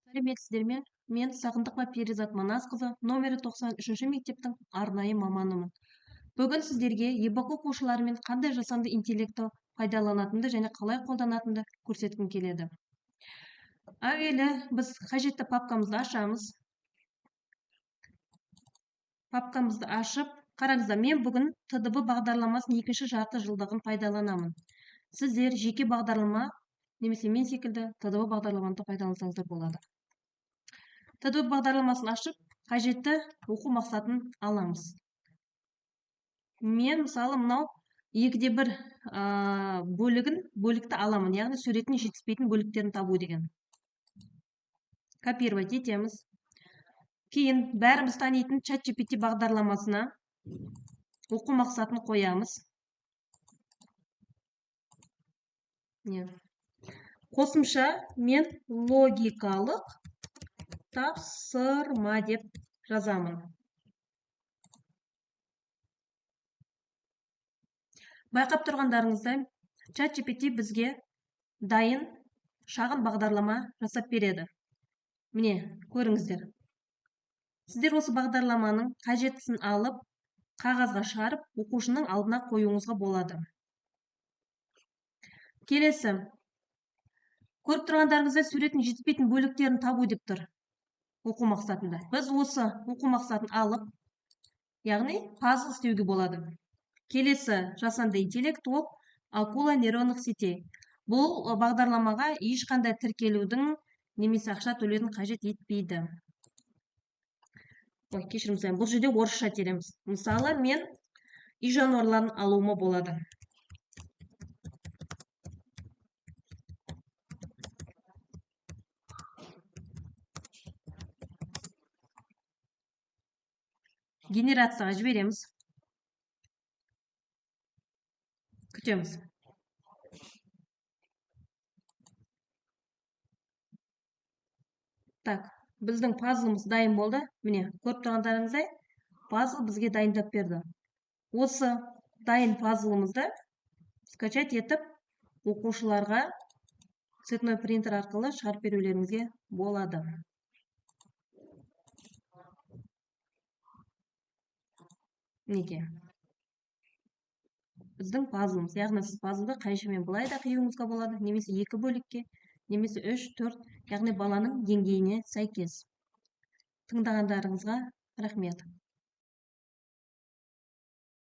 Сәлеметсіздер ме? Мен Сағындықова Перизат Манасқызы, номері 93 мектептің арнайы маманымын. Бүгін сіздерге ЕБАК оқушыларымен қандай жасанды интеллекті пайдаланатынды және қалай қолданатынды көрсеткім келеді. Әуелі біз қажетті папкамызды ашамыз. Папкамызды ашып, қараңыздар, мен бүгін ТДБ бағдарламасының 2-ші жарты жылдығын пайдаланамын. Сіздер жеке бағдарлама, немесе мен секілді ТДБ бағдарламаны пайдалансаңыздар болады. ТДБ бағдарламасын ашып, қажетті оқу мақсатын аламыз. Мен мысалы мынау 2/1 бөлікті аламын, яғни суретіне жетіспейтін бөліктерін табу деген. Копировать етеміз. Кейін бәріміз танитын ChatGPT бағдарламасына оқу мақсатын қоямыз. Қосымша мен логикалық тапсырма деп жазамын. Байқап тұрғандарыңыздай, ChatGPT бізге дайын шағын бағдарлама жасап береді. Міне, көріңіздер. Сіздер осы бағдарламаның қажеттісін алып, қағазға шығарып, оқушының алдына қоюыңызға болады. Келесі. Көріп тұрғандарыңыздай суреттің жетіспейтін бөліктерін табу деп тұр оқу мақсатында. Біз осы оқу мақсатын алып, яғни пазл істеуге болады. Келесі жасанды интеллект ол акула нейронных сетей. Бұл бағдарламаға ешқандай тіркелудің немесе ақша төлеудің қажет етпейді. Кешіріңіздер, бұл жерде орысша тереміз. Мысалы, мен үй жануарларын алуыма болады. Генерацияға жібереміз. Күтеміз. Так, біздің пазлымыз дайын болды. Міне, көріп тұрғандарыңыздай, пазл бізге дайындап берді. Осы дайын пазлымызды скачать етіп, оқушыларға цветной принтер арқылы шығарып берулеріңізге болады. Неге? Біздің пазлымыз, яғни сіз пазлды қайшымен былай да қиюыңызға болады, немесе 2 бөлікке, немесе 3-4, яғни баланың деңгейіне сәйкес. Тыңдағандарыңызға рахмет.